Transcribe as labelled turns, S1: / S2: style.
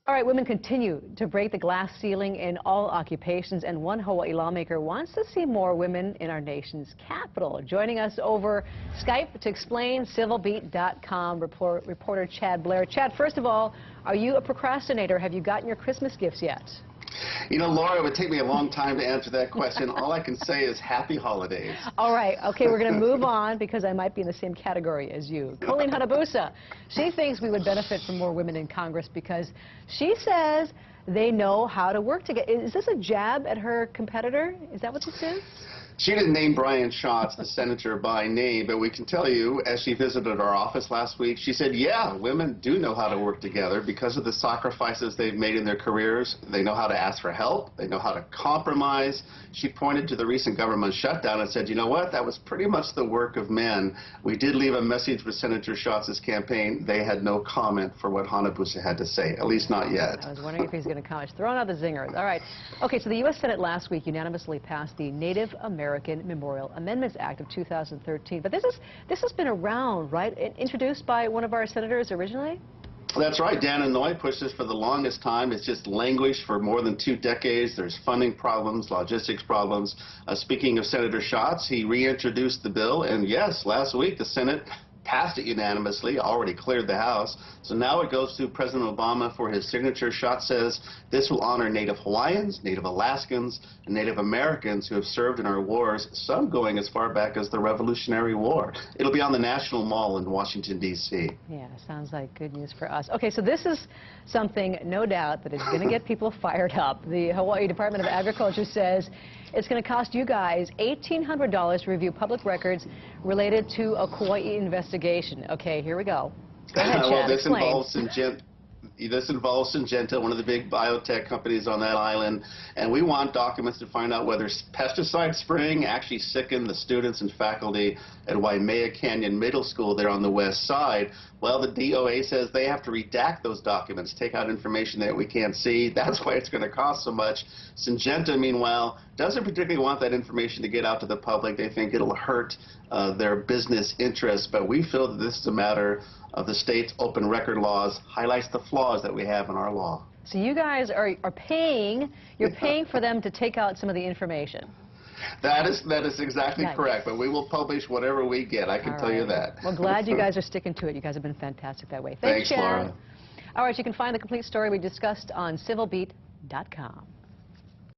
S1: All right, women continue to break the glass ceiling in all occupations, and one Hawaii lawmaker wants to see more women in our nation's capital. Joining us over Skype to explain, civilbeat.com reporter Chad Blair. Chad, first of all, are you a procrastinator? Have you gotten your Christmas gifts yet?
S2: You know, Laura, it would take me a long time to answer that question. All I can say is happy holidays.
S1: All right. Okay, we're going to move on because I might be in the same category as you. Colleen Hanabusa, she thinks we would benefit from more women in Congress because she says they know how to work together. Is this a jab at her competitor? Is that what this is?
S2: She didn't name Brian Schatz, the senator, by name, but we can tell you, as she visited our office last week, she said, yeah, women do know how to work together because of the sacrifices they've made in their careers. They know how to ask for help. They know how to compromise. She pointed to the recent government shutdown and said, you know what, that was pretty much the work of men. We did leave a message with Senator Schatz's campaign. They had no comment for what Hanabusa had to say, at least not yet.
S1: I was wondering if he's going to comment. Throwing out the zingers. All right. Okay, so the U.S. Senate last week unanimously passed the Native American Memorial Amendments Act of 2013. But this has been around, right? Introduced by one of our senators originally?
S2: That's right. Dan Inouye pushed this for the longest time. It's just languished for more than 2 decades. There's funding problems, logistics problems. Speaking of Senator Schatz, he reintroduced the bill, and yes, last week the Senate passed it unanimously, already cleared the House. So now it goes to President Obama for his signature. Schatz says this will honor Native Hawaiians, Native Alaskans, and Native Americans who have served in our wars, some going as far back as the Revolutionary War. It'll be on the National Mall in Washington, D.C.
S1: Yeah, sounds like good news for us. Okay, so this is something, no doubt, that is going to get people fired up. The Hawaii Department of Agriculture says it's going to cost you guys $1,800 to review public records related to a Kauai investigation. Okay, here we go. Go ahead, Chad,
S2: well,
S1: explain.
S2: This involves Syngenta, one of the big biotech companies on that island, and we want documents to find out whether pesticide spraying actually sickened the students and faculty at Waimea Canyon Middle School there on the west side. Well, the DOA says they have to redact those documents, take out information that we can't see. That's why it's going to cost so much. Syngenta, meanwhile, doesn't particularly want that information to get out to the public. They think it'll hurt their business interests, but we feel that this is a matter of the state's open record laws, highlights the flaws that we have in our law.
S1: So you guys are paying, you're paying for them to take out some of the information.
S2: That is exactly correct, but we will publish whatever we get, I can tell you that.
S1: Well, glad you guys are sticking to it. You guys have been fantastic that way.
S2: Thanks,
S1: Chad.
S2: Laura.
S1: All right, you can find the complete story we discussed on civilbeat.com.